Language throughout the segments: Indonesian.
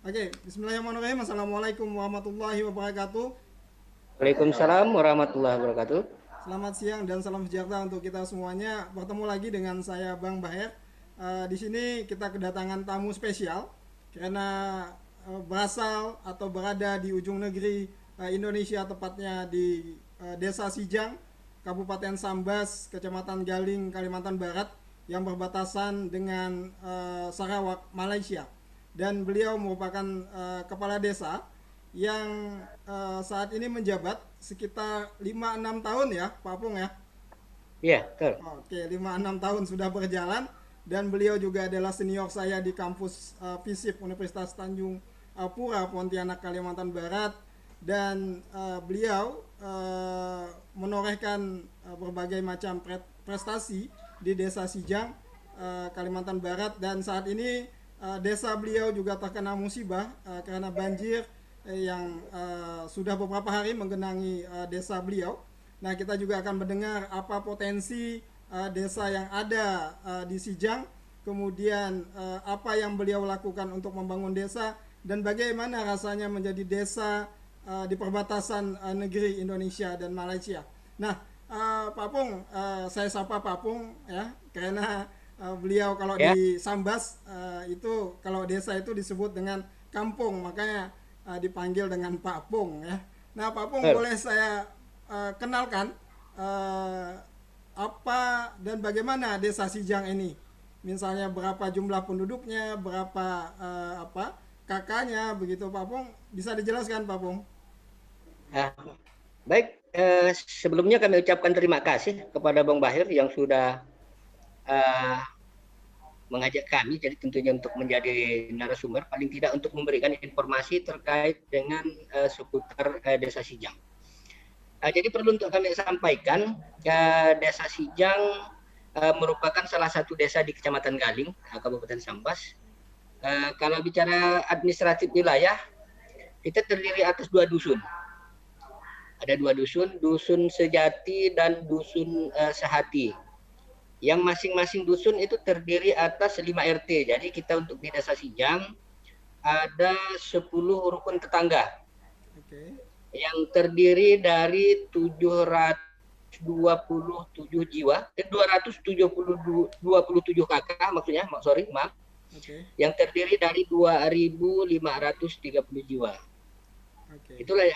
Oke, bismillahirrahmanirrahim. Assalamualaikum warahmatullahi wabarakatuh. Waalaikumsalam warahmatullahi wabarakatuh. Selamat siang dan salam sejahtera untuk kita semuanya. Bertemu lagi dengan saya Bang Baher. Di sini kita kedatangan tamu spesial karena berasal atau berada di ujung negeri Indonesia, tepatnya di Desa Sijang, Kabupaten Sambas, Kecamatan Galing, Kalimantan Barat, yang berbatasan dengan Sarawak, Malaysia. Dan beliau merupakan kepala desa yang saat ini menjabat sekitar 5-6 tahun ya, Pak Apung ya. Iya, betul. Oke, 5-6 tahun sudah berjalan, dan beliau juga adalah senior saya di kampus FISIP Universitas Tanjung Pura, Pontianak, Kalimantan Barat. Dan beliau menorehkan berbagai macam prestasi di Desa Sijang, Kalimantan Barat. Dan saat ini desa beliau juga terkena musibah karena banjir yang sudah beberapa hari menggenangi desa beliau. Nah, kita juga akan mendengar apa potensi desa yang ada di Sijang, kemudian apa yang beliau lakukan untuk membangun desa, dan bagaimana rasanya menjadi desa di perbatasan negeri Indonesia dan Malaysia. Nah, Pak Pung, saya sapa Pak Pung ya, karena beliau kalau Ya, di Sambas itu kalau desa itu disebut dengan kampung, makanya dipanggil dengan Pak Pung ya. Nah, Pak Pung, betul. boleh saya kenalkan uh, apa dan bagaimana desa Sijang ini? Misalnya berapa jumlah penduduknya, berapa apa kakaknya, begitu Pak Pung? Bisa dijelaskan Pak Pung? Nah, baik, sebelumnya kami ucapkan terima kasih kepada Bang Bahir yang sudah eh, mengajak kami, jadi tentunya untuk menjadi narasumber, paling tidak untuk memberikan informasi terkait dengan seputar Desa Sijang. Jadi perlu untuk kami sampaikan, Desa Sijang merupakan salah satu desa di Kecamatan Galing, Kabupaten Sambas. Kalau bicara administratif wilayah, kita terdiri atas dua dusun. Ada dua dusun, dusun Sejati dan dusun Sehati. Yang masing-masing dusun itu terdiri atas 5 RT. Jadi kita untuk di Desa Sijang ada 10 rukun tetangga Oke. yang terdiri dari 727 jiwa, 227 kakak maksudnya, sorry, maaf, Oke. yang terdiri dari 2.530 jiwa. Oke. Itulah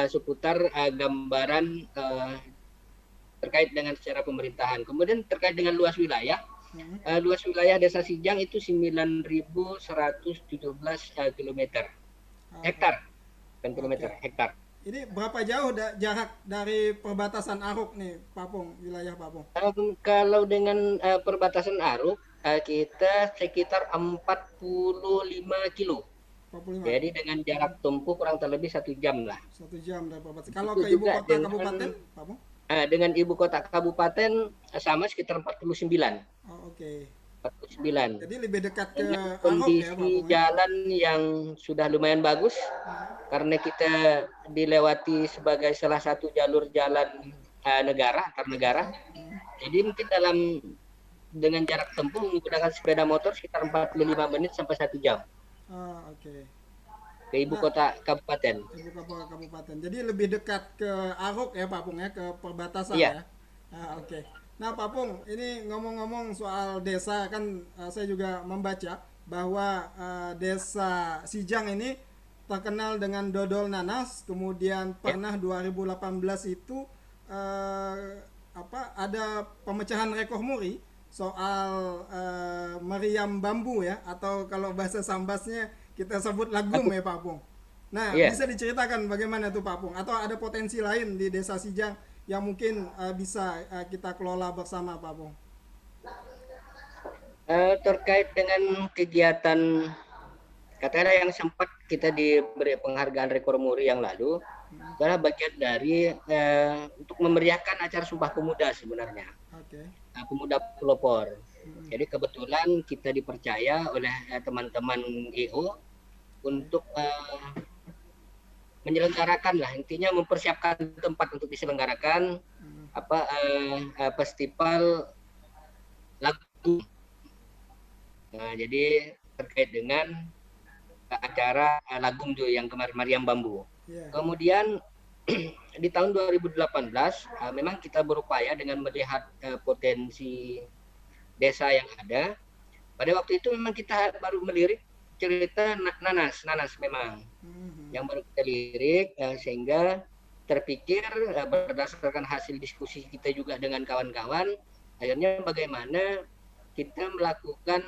seputar gambaran terkait dengan secara pemerintahan. Kemudian terkait dengan luas wilayah, Hmm. luas wilayah Desa Sijang itu 9.117 kilometer Oke. hektar, bukan Oke. kilometer, hektar. Ini berapa jauh jarak dari perbatasan Aruk nih, Pak Pung, wilayah Pak Pung? Kalau dengan perbatasan Aruk, kita sekitar 45 kilo. 45. Jadi dengan jarak tempuh kurang lebih 1 jam lah. 1 jam dari perbatasan. Kalau Begitu ke ibu juga kota kabupaten, Pak Pung? dengan ibu kota kabupaten sama sekitar 49. Oh, oke. 49. Jadi lebih dekat ke Dengan Aruk ya, Pak kondisi Pung ya? jalan yang sudah lumayan bagus karena kita dilewati sebagai salah satu jalur jalan negara antar negara. Jadi mungkin dengan jarak tempuh menggunakan sepeda motor sekitar 45 menit sampai 1 jam Ah, oke. ke ibu Nah, kota kabupaten. ibu kota kabupaten. Jadi lebih dekat ke Aruk ya, Pak Pung ya, ke perbatasan Iya, ya. Ah, oke. Nah, Pak Pung, ini ngomong-ngomong soal desa kan, saya juga membaca bahwa desa Sijang ini terkenal dengan dodol nanas. Kemudian ya, pernah 2018 itu apa ada pemecahan rekor muri soal meriam bambu ya, atau kalau bahasa Sambasnya kita sebut lagum aku ya Pak Pung. Nah, iya. bisa diceritakan bagaimana tuh Pak Pung, atau ada potensi lain di Desa Sijang yang mungkin bisa kita kelola bersama Pak Pung? Terkait dengan kegiatan katakanlah yang sempat kita diberi penghargaan rekor muri yang lalu, adalah bagian dari untuk memeriahkan acara Sumpah Pemuda sebenarnya, Oke. pemuda pelopor. Mm-mm. Jadi kebetulan kita dipercaya oleh teman-teman EO Oke. untuk menyelenggarakan lah, intinya mempersiapkan tempat untuk diselenggarakan Mm. festival lagu. Nah, jadi terkait dengan acara Lagungjo yang kemarin Mariam Bambu. Iya. Kemudian di tahun 2018 memang kita berupaya dengan melihat potensi desa yang ada. Pada waktu itu memang kita baru melirik cerita nanas memang yang baru kita lirik, sehingga terpikir berdasarkan hasil diskusi kita juga dengan kawan-kawan, akhirnya bagaimana kita melakukan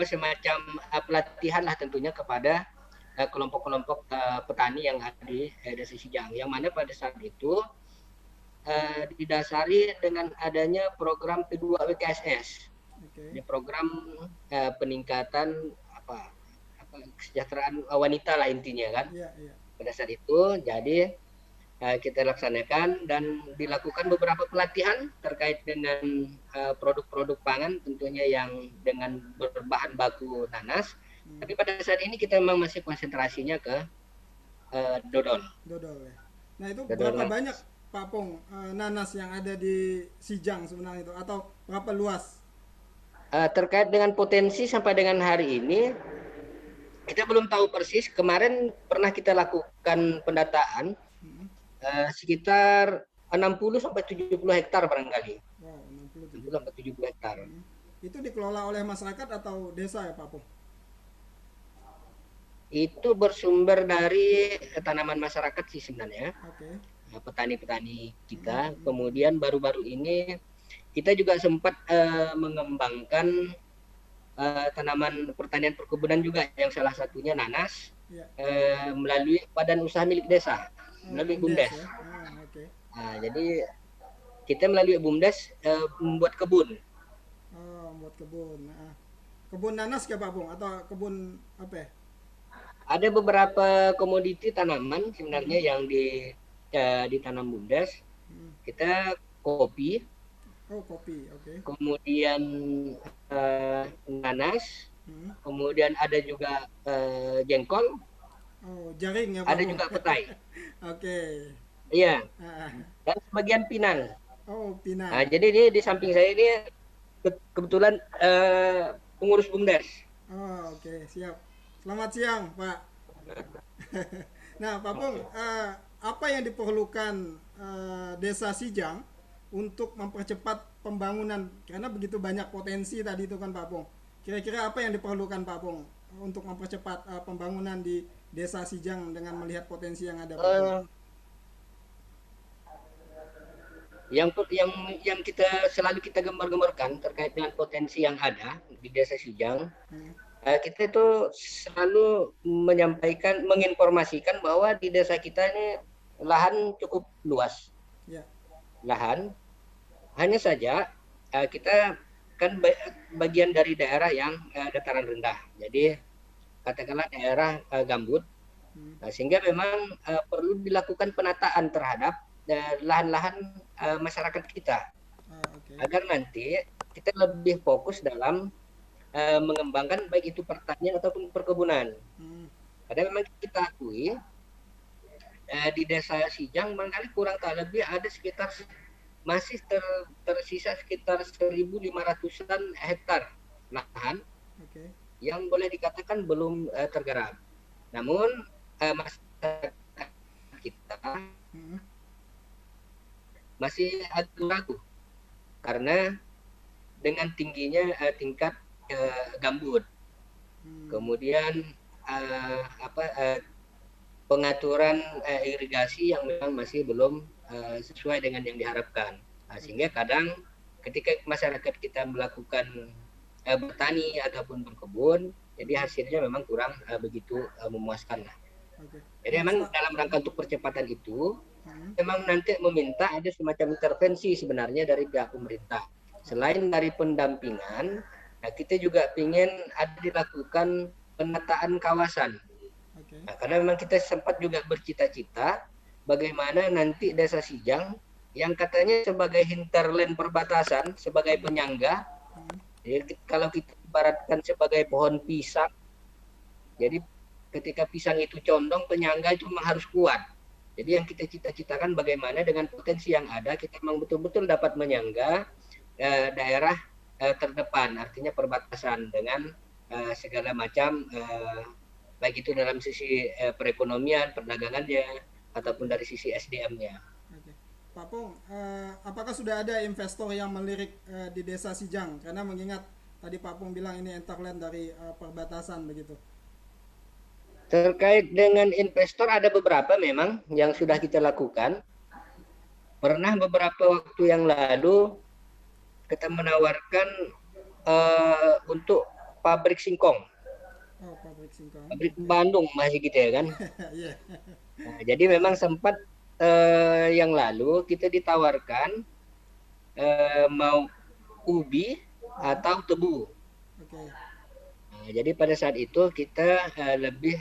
semacam pelatihan lah tentunya kepada kelompok-kelompok petani yang ada di Desa Sijang, yang mana pada saat itu didasari dengan adanya program P2 WKSS. Ini program peningkatan kesejahteraan wanita lah intinya kan. Pada saat itu jadi kita laksanakan dan dilakukan beberapa pelatihan terkait dengan produk-produk pangan tentunya yang dengan berbahan baku nanas. Tapi pada saat ini kita memang masih konsentrasinya ke dodol. Ya. Nah itu berapa banyak Pak Pong nanas yang ada di Sijang sebenarnya itu, atau berapa luas? Terkait dengan potensi sampai dengan hari ini kita belum tahu persis. Kemarin pernah kita lakukan pendataan sekitar 60 sampai 70 hektar barangkali. Wow, 60 sampai 70 hektar. Itu dikelola oleh masyarakat atau desa ya Pak Pong? Itu bersumber dari tanaman masyarakat sih sebenarnya. Petani-petani kita. Kemudian baru-baru ini kita juga sempat mengembangkan tanaman pertanian perkebunan juga, yang salah satunya nanas, melalui badan usaha milik desa, melalui BUMDes. Jadi kita melalui BUMDes membuat kebun. Membuat kebun. Kebun nanas ya Pak Pong, atau kebun apa ya? Ada beberapa komoditi tanaman sebenarnya yang ditanam BUMDes. Kita kopi. Kopi, oke. Kemudian nanas. Kemudian ada juga jengkol. Jaring ya Pak. Ada juga petai. Oke. Iya. Dan sebagian pinang. Pinang. Jadi ini di samping saya ini kebetulan pengurus BUMDes. Oke, siap. Selamat siang, Pak. Nah, Pak Pong, apa yang diperlukan Desa Sijang untuk mempercepat pembangunan? Karena begitu banyak potensi tadi itu kan Pak Pong. Kira-kira apa yang diperlukan Pak Pong untuk mempercepat pembangunan di Desa Sijang dengan melihat potensi yang ada, Pak Pong? Yang selalu kita gembar-gemborkan terkait dengan potensi yang ada di Desa Sijang, kita itu selalu menginformasikan bahwa di desa kita ini lahan cukup luas. Lahan, hanya saja kita kan bagian dari daerah yang dataran rendah, jadi katakanlah daerah gambut, sehingga memang perlu dilakukan penataan terhadap lahan-lahan masyarakat kita, agar nanti kita lebih fokus dalam mengembangkan baik itu pertanian ataupun perkebunan. Karena memang kita akui di Desa Sijang barangkali kurang tak lebih ada sekitar masih tersisa sekitar 1.500-an hektar lahan yang boleh dikatakan belum tergarap. Namun masyarakat kita masih ragu karena dengan tingginya tingkat gambut, kemudian pengaturan irigasi yang memang masih belum sesuai dengan yang diharapkan, sehingga kadang ketika masyarakat kita melakukan bertani ataupun berkebun, jadi hasilnya memang kurang begitu memuaskan lah. Jadi memang dalam rangka untuk percepatan itu memang nanti meminta ada semacam intervensi sebenarnya dari pihak pemerintah. Selain dari pendampingan, kita juga ingin ada dilakukan penataan kawasan. Karena memang kita sempat juga bercita-cita bagaimana nanti Desa Sijang yang katanya sebagai hinterland perbatasan, sebagai penyangga. Jadi kalau kita ibaratkan sebagai pohon pisang, jadi ketika pisang itu condong, penyangga itu memang harus kuat. Jadi yang kita cita-citakan bagaimana dengan potensi yang ada, kita memang betul-betul dapat menyangga daerah terdepan, artinya perbatasan dengan segala macam, baik itu dalam sisi perekonomian, perdagangannya, ataupun dari sisi SDM-nya. Oke. Pak Pung, apakah sudah ada investor yang melirik di desa Sijang? Karena mengingat tadi Pak Pung bilang ini hinterland dari perbatasan begitu. Terkait dengan investor ada beberapa memang yang sudah kita lakukan. Pernah beberapa waktu yang lalu kita menawarkan untuk pabrik singkong. Oh, pabrik singkong. Pabrik Bandung masih gitu ya kan. Iya. Nah, jadi memang sempat yang lalu kita ditawarkan mau ubi atau tebu. Oke. Nah, jadi pada saat itu kita lebih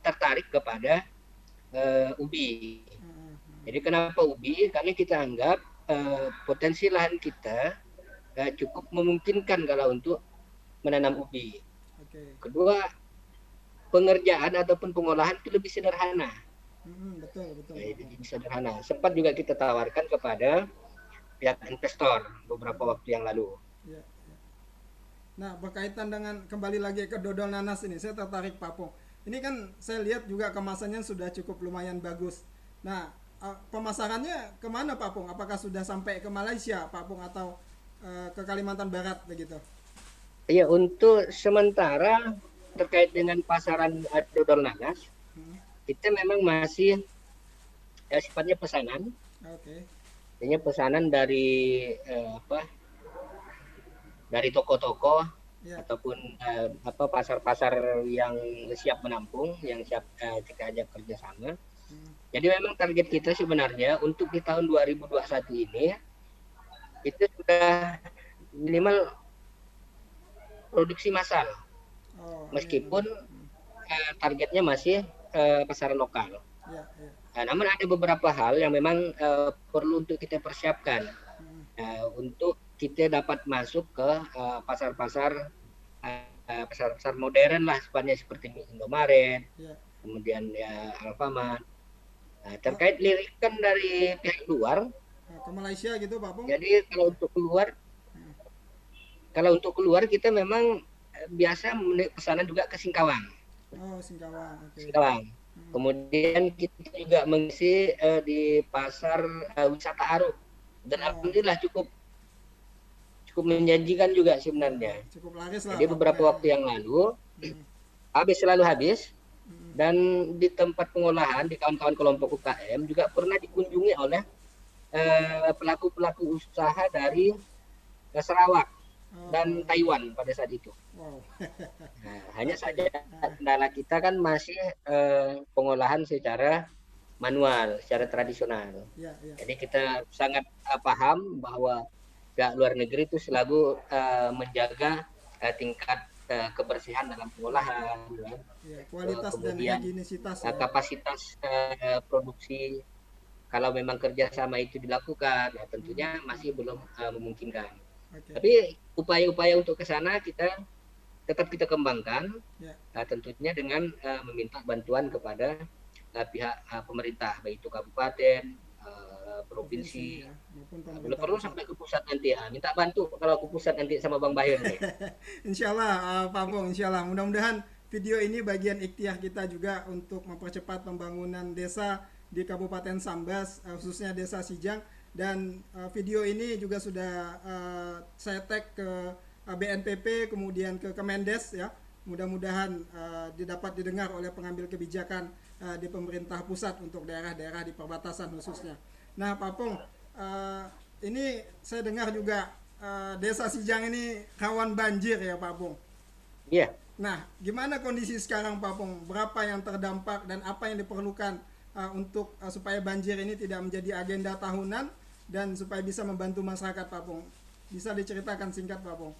tertarik kepada ubi. Jadi kenapa ubi? Karena kita anggap potensi lahan kita cukup memungkinkan kalau untuk menanam ubi. Oke. Kedua, pengerjaan ataupun pengolahan itu lebih sederhana. Betul, betul. Lebih sederhana. Sempat juga kita tawarkan kepada pihak investor beberapa waktu yang lalu. Ya, ya. Nah, berkaitan dengan kembali lagi ke dodol nanas ini, saya tertarik Pak Pung. Ini kan saya lihat juga kemasannya sudah cukup lumayan bagus. Nah, pemasarannya kemana Pak Pung? Apakah sudah sampai ke Malaysia Pak Pung atau ke Kalimantan Barat begitu? Iya, untuk sementara terkait dengan pasaran dodol nanas, kita memang masih sifatnya pesanan. Oke. Artinya pesanan dari dari toko-toko ataupun pasar-pasar yang siap menampung, yang siap kita ajak kerjasama. Jadi memang target kita sebenarnya untuk di tahun 2021 ini itu sudah minimal produksi massal, meskipun targetnya masih pasaran lokal. Nah, namun ada beberapa hal yang memang perlu untuk kita persiapkan untuk kita dapat masuk ke pasar-pasar modern lah, seperti Indomaret, kemudian ya Alfamart. Nah, terkait lirikan dari pihak luar ke Malaysia gitu Pak Pung. Jadi kalau untuk keluar kita memang biasa pesanan juga ke Singkawang. Oh, Singkawang. Okay. Singkawang. Kemudian kita juga mengisi di pasar wisata Aruk. Dan alhamdulillah cukup menjanjikan juga sebenarnya. Cukup laris lah. Jadi beberapa waktu yang lalu selalu habis. Dan di tempat pengolahan di kawan-kawan kelompok UKM juga pernah dikunjungi oleh pelaku-pelaku usaha dari Sarawak dan Taiwan pada saat itu. Wow. Nah, hanya saja kendala kita kan masih pengolahan secara manual, secara tradisional. Jadi kita sangat paham bahwa pihak luar negeri itu selalu menjaga tingkat kebersihan dalam pengolahan, kualitas kemudian dan higienisitas, kapasitas produksi. Kalau memang kerjasama itu dilakukan, ya tentunya masih belum memungkinkan. Tapi upaya-upaya untuk ke sana tetap kita kembangkan, tentunya dengan meminta bantuan kepada pihak pemerintah, baik itu kabupaten, provinsi, belum perlu sampai ke pusat nanti ya. Minta bantu kalau ke pusat nanti sama Bang Bahir nih. Insyaallah Pak Pung, insyaallah. Mudah-mudahan video ini bagian ikhtiar kita juga untuk mempercepat pembangunan desa di Kabupaten Sambas, khususnya Desa Sijang. Dan video ini juga sudah saya tag ke BNPB, kemudian ke Kemendes ya. Mudah-mudahan dapat didengar oleh pengambil kebijakan di pemerintah pusat untuk daerah-daerah di perbatasan khususnya. Nah Pak Pung, ini saya dengar juga Desa Sijang ini rawan banjir ya Pak Pung. Iya. Nah, gimana kondisi sekarang Pak Pung? Berapa yang terdampak dan apa yang diperlukan untuk supaya banjir ini tidak menjadi agenda tahunan dan supaya bisa membantu masyarakat Pak Pung? Bisa diceritakan singkat Pak Pung?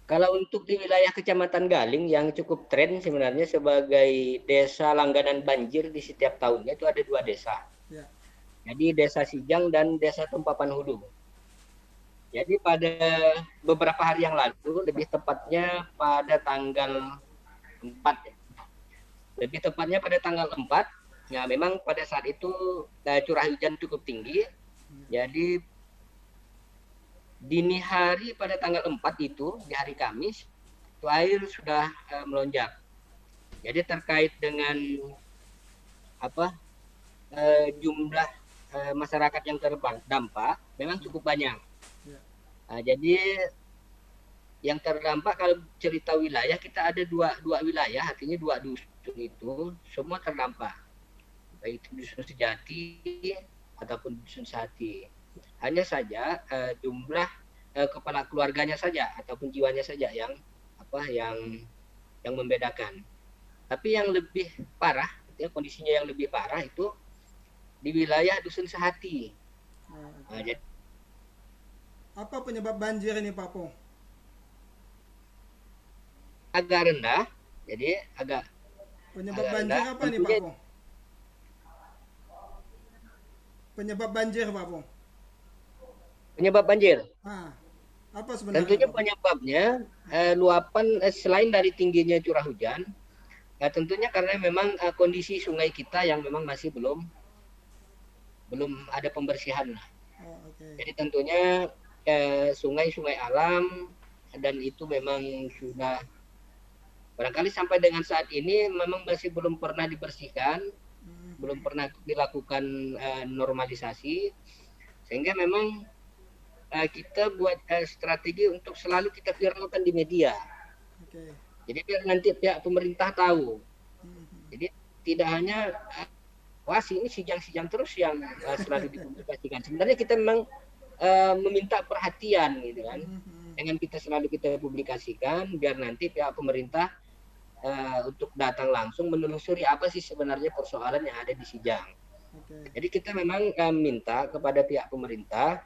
Kalau untuk di wilayah Kecamatan Galing yang cukup tren sebenarnya sebagai desa langganan banjir di setiap tahunnya itu ada 2 desa. Ya. Jadi Desa Sijang dan Desa Tumpapan Hulu. Jadi pada beberapa hari yang lalu, lebih tepatnya pada tanggal 4. Lebih tepatnya pada tanggal 4. Ya memang pada saat itu curah hujan cukup tinggi. Jadi dini hari pada tanggal 4 itu, di hari Kamis, itu air sudah melonjak. Jadi terkait dengan apa jumlah masyarakat yang terdampak memang cukup banyak. Ya. Jadi yang terdampak kalau cerita wilayah kita ada dua wilayah, artinya 2 dusun itu semua terdampak, baik itu dusun Sejati ataupun dusun Sati. Hanya saja jumlah kepala keluarganya saja ataupun jiwanya saja yang membedakan. Tapi yang lebih parah, ya, kondisinya yang lebih parah itu di wilayah dusun Sehati. Okay. Jadi, apa penyebab banjir ini Pak Pung? Agak rendah, jadi penyebab banjir rendah. Apa nih Pak Pung? Penyebab banjir Pak Pung? Penyebab banjir? Apa sebenarnya? Tentunya penyebabnya luapan selain dari tingginya curah hujan, tentunya karena memang kondisi sungai kita yang memang masih belum ada pembersihan. Okay. Jadi tentunya sungai-sungai alam dan itu memang sudah barangkali sampai dengan saat ini memang masih belum pernah dibersihkan, belum pernah dilakukan normalisasi, sehingga memang kita buat strategi untuk selalu kita viralkan di media. Okay. Jadi biar nanti pihak pemerintah tahu. Jadi tidak hanya wah ini sijang-sijang terus yang selalu dipublikasikan. Sebenarnya kita memang meminta perhatian gitu kan. Dengan kita selalu kita publikasikan biar nanti pihak pemerintah untuk datang langsung menelusuri apa sih sebenarnya persoalan yang ada di Sijang. Okay. Jadi kita memang minta kepada pihak pemerintah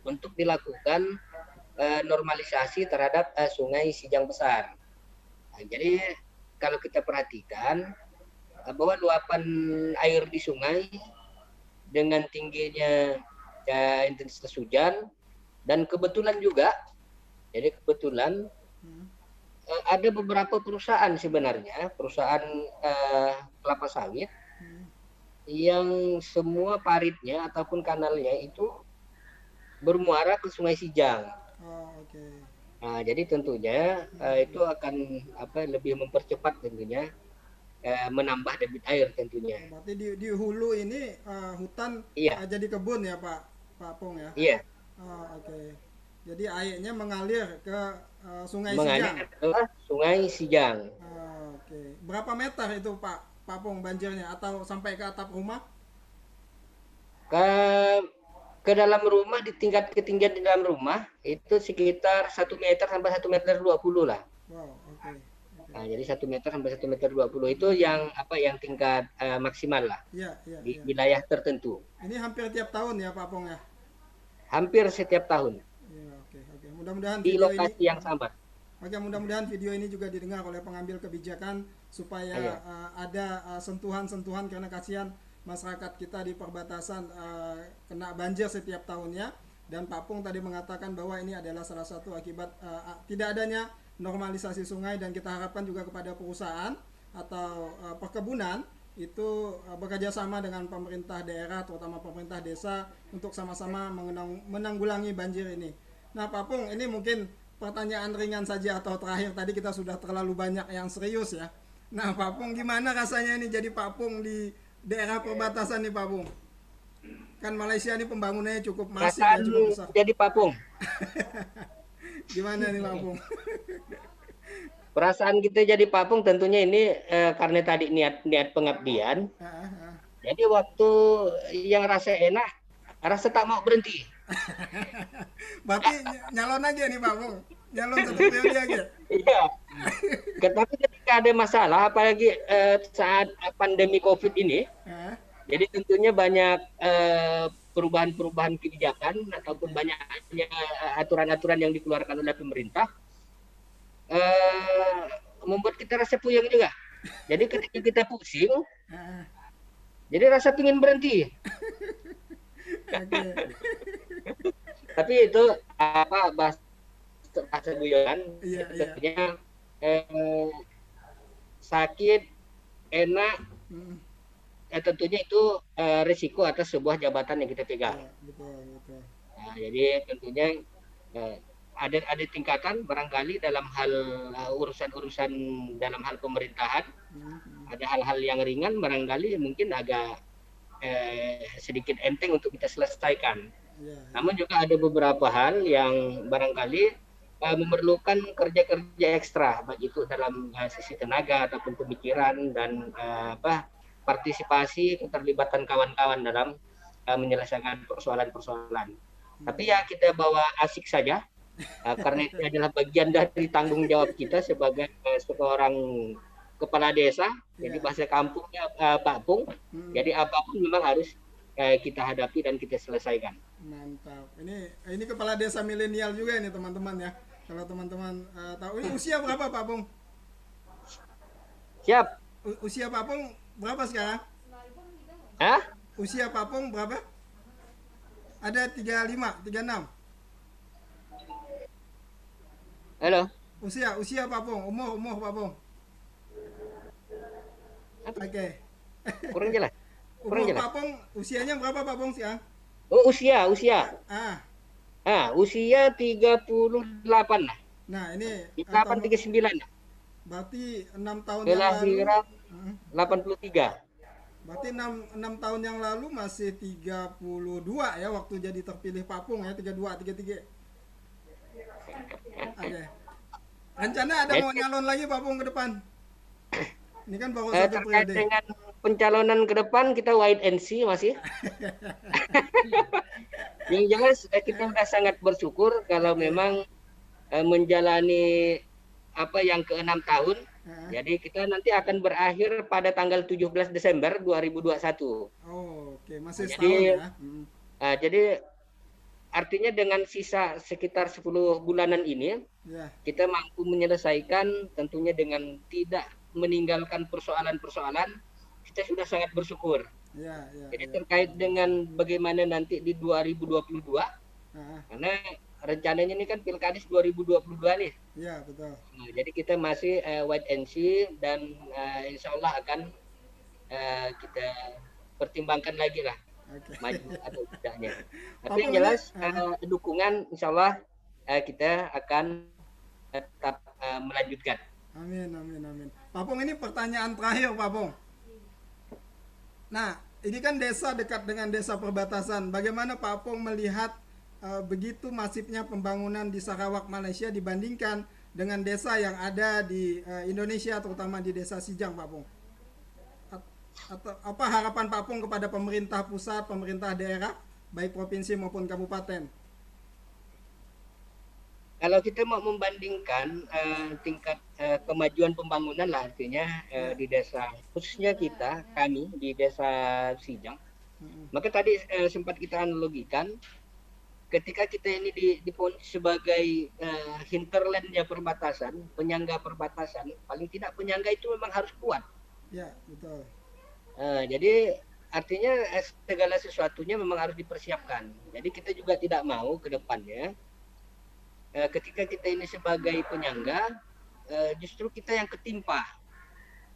untuk dilakukan normalisasi terhadap sungai Sijang besar. Nah, jadi kalau kita perhatikan bahwa luapan air di sungai dengan tingginya intensitas hujan dan kebetulan juga, jadi kebetulan ada beberapa perusahaan sebenarnya, perusahaan kelapa sawit yang semua paritnya ataupun kanalnya itu bermuara ke Sungai Sijang. Okay. Nah, jadi tentunya itu akan lebih mempercepat tentunya menambah debit air tentunya. Berarti di hulu ini hutan jadi kebun ya Pak Pung ya? Iya. Oke. Jadi airnya mengalir ke Sungai Sijang. Sungai Sijang. Oke. Berapa meter itu Pak Pung banjirnya atau sampai ke atap rumah? Ke dalam rumah di tingkat ketinggian di dalam rumah itu sekitar 1 meter sampai 1,20 meter lah. Wow, oke. Okay. Nah, jadi 1 meter sampai 1,20 meter itu yang tingkat maksimal lah. Di wilayah tertentu. Ini hampir tiap tahun ya Pak Pung ya? Hampir setiap tahun. Ya, oke. Mudah-mudahan di lokasi yang sama. Oke, mudah-mudahan video ini juga didengar oleh pengambil kebijakan supaya ada sentuhan-sentuhan karena kasihan masyarakat kita di perbatasan kena banjir setiap tahunnya. Dan Pak Pung tadi mengatakan bahwa ini adalah salah satu akibat tidak adanya normalisasi sungai, dan kita harapkan juga kepada perusahaan atau perkebunan itu bekerja sama dengan pemerintah daerah, terutama pemerintah desa untuk sama-sama menanggulangi banjir ini. Nah Pak Pung, ini mungkin pertanyaan ringan saja atau terakhir, tadi kita sudah terlalu banyak yang serius ya. Nah Pak Pung, gimana rasanya ini jadi Pak Pung di daerah perbatasan nih Pak Pung? Kan Malaysia ini pembangunannya cukup masif ya, cukup besar. Jadi Pak Pung. Gimana nih Pak Pung? Perasaan kita jadi Pak Pung tentunya ini karena tadi niat pengabdian. Jadi waktu yang rasa enak, rasa tak mau berhenti. Berarti nyalon aja nih Pak Pung, nyalon satu periode aja. Iya. Tapi ketika ada masalah, apalagi saat pandemi COVID ini, jadi tentunya banyak perubahan-perubahan kebijakan ataupun banyaknya aturan-aturan yang dikeluarkan oleh pemerintah, membuat kita rasa puyeng juga. Jadi ketika kita pusing, jadi rasa pingin berhenti. Tapi itu bahasa guyonan, tentunya sakit, enak, tentunya itu risiko atas sebuah jabatan yang kita pegang. Betul. Nah, jadi tentunya Eh, ada tingkatan barangkali dalam hal urusan-urusan dalam hal pemerintahan, ada hal-hal yang ringan barangkali mungkin agak sedikit enteng untuk kita selesaikan. Ya, ya. Namun juga ada beberapa hal yang barangkali memerlukan kerja-kerja ekstra, baik itu dalam sisi tenaga ataupun pemikiran dan partisipasi keterlibatan kawan-kawan dalam menyelesaikan persoalan-persoalan. Tapi ya kita bawa asik saja, karena itu adalah bagian dari tanggung jawab kita sebagai seorang kepala desa. Jadi Ya. bahasa kampungnya Pak Pung. Jadi apapun memang harus kita hadapi dan kita selesaikan. Mantap. Ini kepala desa milenial juga ini teman-teman ya. Kalau teman-teman tahu, ini usia berapa Pak Pung? Siap. Usia Pak Pung berapa sekarang? Hah? Usia Pak Pung berapa? Ada 35, 36. Halo. Usia Pak Pung, umur Pak Pung. Oke. Kurang jelas. Kurang Umur jelas. Pak Pung, usianya berapa Pak Pung sekarang? Oh, usia. Ah, Usia 38 lah. nah ini 39 lah. berarti 6 tahun yang lalu. Kelahiran Hmm, 83. berarti 6 tahun yang lalu masih 32 ya waktu jadi terpilih Pak Pung ya, 32, 33. Oke. Rencana ada mau nyalon lagi Pak Pung ke depan? Ini kan baru satu Terkait periode. dengan pencalonan ke depan kita wait and see masih. Yang jelas kita sudah sangat bersyukur kalau memang menjalani yang ke-6 tahun. Jadi kita nanti akan berakhir pada tanggal 17 Desember 2021. Oh, oke, masih Jadi, setahun ya. Jadi artinya dengan sisa sekitar 10 bulanan ini Ya, kita mampu menyelesaikan tentunya dengan tidak meninggalkan persoalan-persoalan, kita sudah sangat bersyukur. ya, ya. Jadi Ya. terkait dengan bagaimana nanti di 2022, Ah, karena rencananya ini kan Pilkades 2022 nih. ya, betul. Nah, jadi kita masih wait and see dan insya Allah akan kita pertimbangkan lagi lah Oke. maju atau tidaknya. Tapi Papung yang jelas ini, dukungan insya Allah kita akan tetap melanjutkan. amin, amin, amin. Pak Pung, ini pertanyaan terakhir Pak Pung. Nah, ini kan desa dekat dengan desa perbatasan. Bagaimana Pak Pung melihat begitu masifnya pembangunan di Sarawak, Malaysia dibandingkan dengan desa yang ada di Indonesia, terutama di desa Sijang, Pak Pung? Atau apa harapan Pak Pung kepada pemerintah pusat, pemerintah daerah, baik provinsi maupun kabupaten? Kalau kita mau membandingkan tingkat kemajuan pembangunan lah artinya di desa, khususnya kami di desa Sijang, maka tadi sempat kita analogikan ketika kita ini diponis sebagai hinterland ya perbatasan, penyangga perbatasan, paling tidak penyangga itu memang harus kuat. Ya, betul. Jadi artinya segala sesuatunya memang harus dipersiapkan. Jadi kita juga tidak mau ke depannya ketika kita ini sebagai penyangga justru kita yang ketimpa.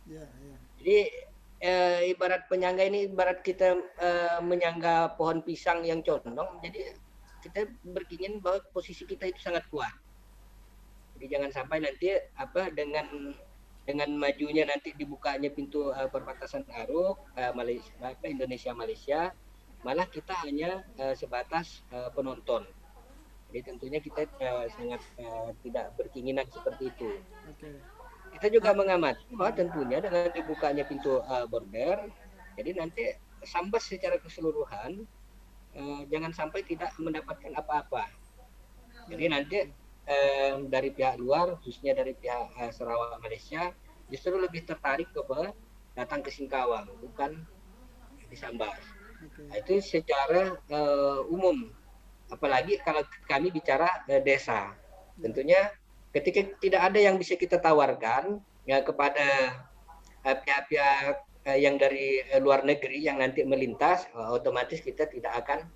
Ya, ya. Jadi ibarat penyangga ini ibarat kita menyangga pohon pisang yang condong. Jadi kita berkeinginan bahwa posisi kita itu sangat kuat. Jadi jangan sampai nanti dengan majunya nanti dibukanya pintu perbatasan Aruk Indonesia Malaysia, malah kita hanya sebatas penonton. Jadi tentunya kita sangat tidak berkeinginan seperti itu. Oke. Kita juga mengamati bahwa tentunya dengan dibukanya pintu border, jadi nanti Sambas secara keseluruhan jangan sampai tidak mendapatkan apa-apa. Jadi nanti dari pihak luar, khususnya dari pihak Sarawak Malaysia, justru lebih tertarik datang ke Singkawang, bukan di Sambas. Oke. Nah, itu secara umum. Apalagi kalau kami bicara desa, tentunya ketika tidak ada yang bisa kita tawarkan ya kepada pihak-pihak yang dari luar negeri yang nanti melintas, otomatis kita tidak akan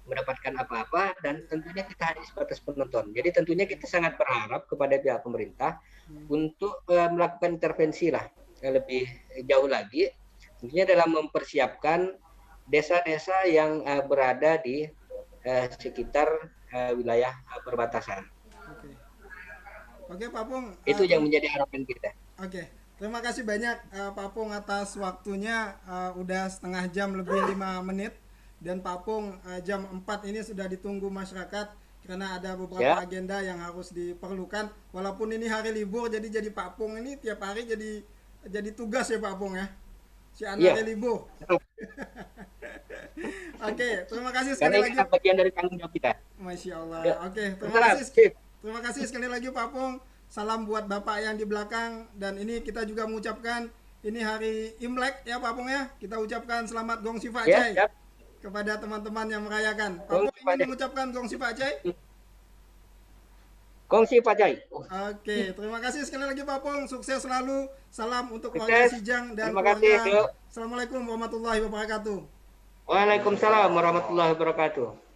mendapatkan apa-apa dan tentunya kita hanya sebatas penonton. Jadi tentunya kita sangat berharap kepada pihak pemerintah untuk melakukan intervensi lah lebih jauh lagi, tentunya dalam mempersiapkan desa-desa yang berada di sekitar wilayah perbatasan. Oke. Oke, Pak Pung. Itu yang menjadi harapan kita. Oke. Terima kasih banyak Pak Pung atas waktunya. Udah setengah jam lebih 5 menit. Dan Pak Pung jam 4 ini sudah ditunggu masyarakat karena ada beberapa agenda yang harus diperlukan. Walaupun ini hari libur, jadi Pak Pung ini tiap hari jadi tugas ya Pak Pung ya. Si anak libur. Oke, terima kasih sekali lagi. Karena bagian dari tanggung jawab kita. Masya Allah. Ya. Oke, terima kasih sekali lagi Pak Pung. Salam buat Bapak yang di belakang. Dan ini kita juga mengucapkan ini hari Imlek ya Pak Pung ya. Kita ucapkan selamat Gongsi Pak Cai kepada teman-teman yang merayakan. Pak Pung ingin mengucapkan Gongsi Pak Cai. Gongsi Pak Cai. Oke, terima kasih sekali lagi Pak Pung. Sukses selalu. Salam untuk warga Sijang dan keluarga. Assalamualaikum warahmatullahi wabarakatuh. Waalaikumsalam warahmatullahi wabarakatuh.